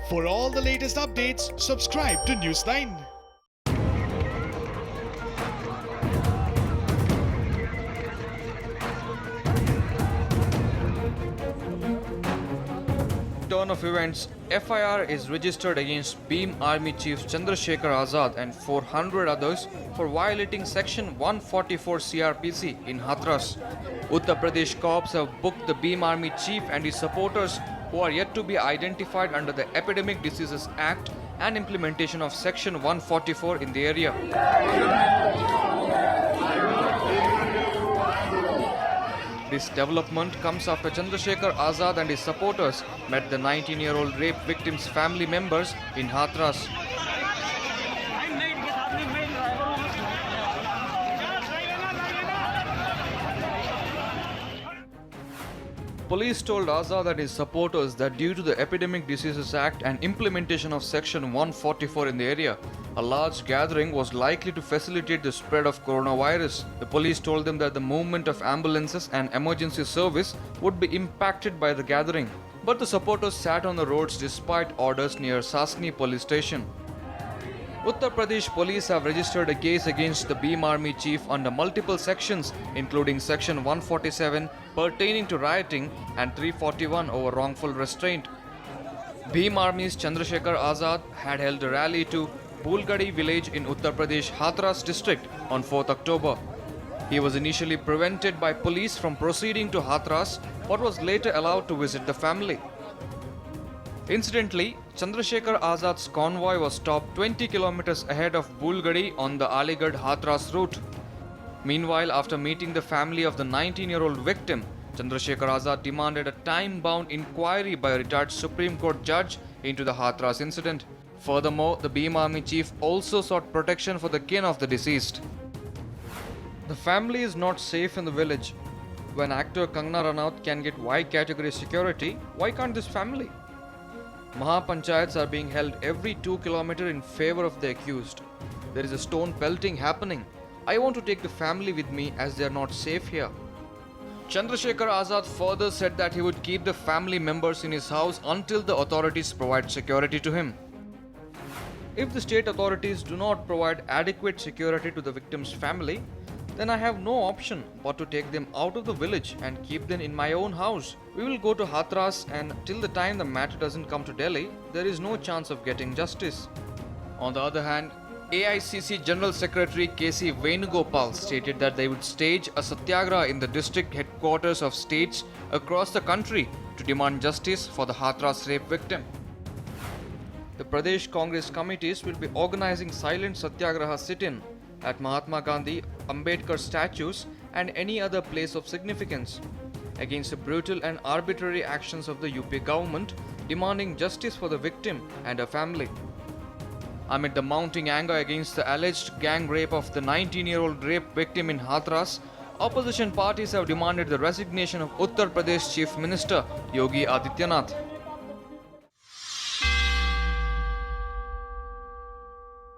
For all the latest updates, subscribe to Newsline. Turn of events, FIR is registered against Beam Army Chief Chandrasekhar Azad and 400 others for violating Section 144 CRPC in Hathras. Uttar Pradesh cops have booked the Beam Army Chief and his supporters who are yet to be identified under the Epidemic Diseases Act and implementation of Section 144 in the area. This development comes after Chandrasekhar Azad and his supporters met the 19-year-old rape victim's family members in Hathras. Police told Azad and his supporters that due to the Epidemic Diseases Act and implementation of Section 144 in the area, a large gathering was likely to facilitate the spread of coronavirus. The police told them that the movement of ambulances and emergency service would be impacted by the gathering. But the supporters sat on the roads despite orders near Sasni police station. Uttar Pradesh police have registered a case against the Beam Army chief under multiple sections, including Section 147 pertaining to rioting and 341 over wrongful restraint. Beam Army's Chandrasekhar Azad had held a rally to Bulgadi village in Uttar Pradesh Hathras district on 4th October. He was initially prevented by police from proceeding to Hathras but was later allowed to visit the family. Incidentally, Chandrasekhar Azad's convoy was stopped 20 kilometers ahead of Bulgadi on the Aligarh-Hathras route. Meanwhile, after meeting the family of the 19-year-old victim, Chandrasekhar Azad demanded a time-bound inquiry by a retired Supreme Court judge into the Hathras incident. Furthermore, the Beam Army chief also sought protection for the kin of the deceased. The family is not safe in the village. When actor Kangana Ranaut can get Y category security, why can't this family? Mahapanchayats are being held every 2 kilometers in favor of the accused. There is a stone pelting happening. I want to take the family with me as they are not safe here. Chandrasekhar Azad further said that he would keep the family members in his house until the authorities provide security to him. If the state authorities do not provide adequate security to the victim's family, then I have no option but to take them out of the village and keep them in my own house. We will go to Hathras, and till the time the matter doesn't come to Delhi, there is no chance of getting justice. On the other hand, AICC General Secretary KC Venugopal stated that they would stage a satyagraha in the district headquarters of states across the country to demand justice for the Hathras rape victim. The Pradesh Congress committees will be organizing silent satyagraha sit-in at Mahatma Gandhi, Ambedkar statues and any other place of significance against the brutal and arbitrary actions of the UP government, demanding justice for the victim and her family. Amid the mounting anger against the alleged gang rape of the 19-year-old rape victim in Hathras, opposition parties have demanded the resignation of Uttar Pradesh Chief Minister Yogi Adityanath.